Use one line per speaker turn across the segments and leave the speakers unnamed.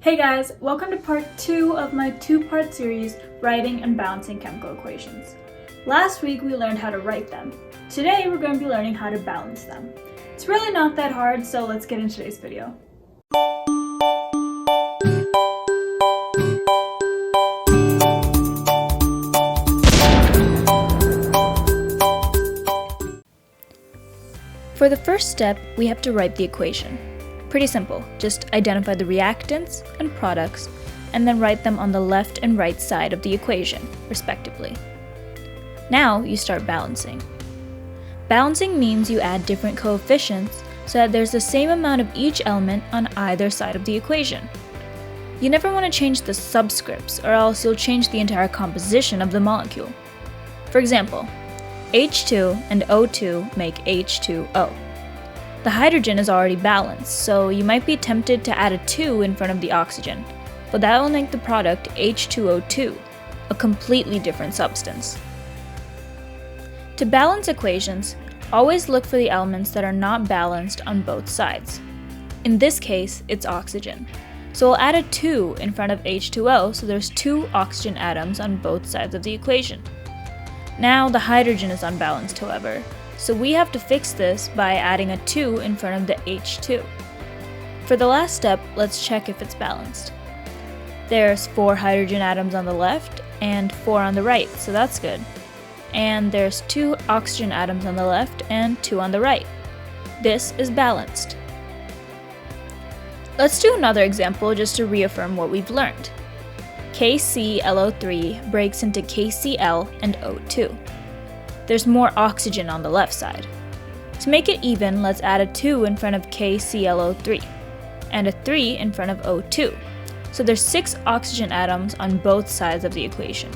Hey guys, welcome to part 2 of my 2-part series, Writing and Balancing Chemical Equations. Last week we learned how to write them. Today we're going to be learning how to balance them. It's really not that hard, so let's get into today's video. For the first step, we have to write the equation. Pretty simple, just identify the reactants and products, and then write them on the left and right side of the equation, respectively. Now you start balancing. Balancing means you add different coefficients so that there's the same amount of each element on either side of the equation. You never want to change the subscripts, or else you'll change the entire composition of the molecule. For example, H2 and O2 make H2O. The hydrogen is already balanced, so you might be tempted to add a 2 in front of the oxygen, but that will make the product H2O2, a completely different substance. To balance equations, always look for the elements that are not balanced on both sides. In this case, it's oxygen. So we'll add a 2 in front of H2O, so there's 2 oxygen atoms on both sides of the equation. Now the hydrogen is unbalanced, however, so we have to fix this by adding a 2 in front of the H2. For the last step, let's check if it's balanced. There's 4 hydrogen atoms on the left and 4 on the right, so that's good. And there's 2 oxygen atoms on the left and 2 on the right. This is balanced. Let's do another example just to reaffirm what we've learned. KClO3 breaks into KCl and O2. There's more oxygen on the left side. To make it even, let's add a 2 in front of KClO3 and a 3 in front of O2. So there's 6 oxygen atoms on both sides of the equation.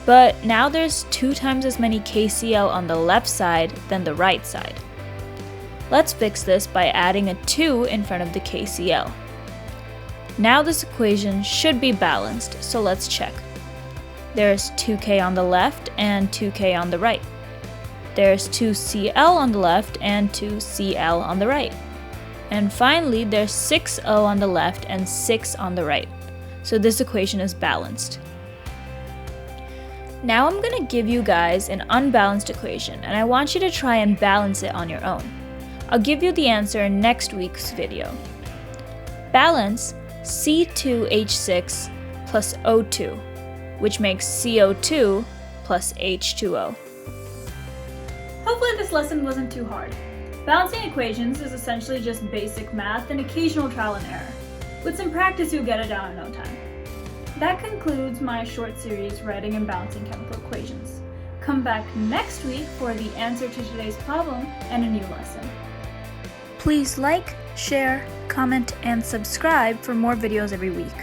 But now there's 2 times as many KCl on the left side than the right side. Let's fix this by adding a 2 in front of the KCl. Now this equation should be balanced, so let's check. There's 2K on the left and 2K on the right. There's 2Cl on the left and 2Cl on the right. And finally, there's 6O on the left and 6 on the right. So this equation is balanced. Now I'm going to give you guys an unbalanced equation, and I want you to try and balance it on your own. I'll give you the answer in next week's video. Balance C2H6 plus O2, which makes CO2 plus H2O. Hopefully this lesson wasn't too hard. Balancing equations is essentially just basic math and occasional trial and error. With some practice, you'll get it down in no time. That concludes my short series, Writing and Balancing Chemical Equations. Come back next week for the answer to today's problem and a new lesson. Please like, share, comment, and subscribe for more videos every week.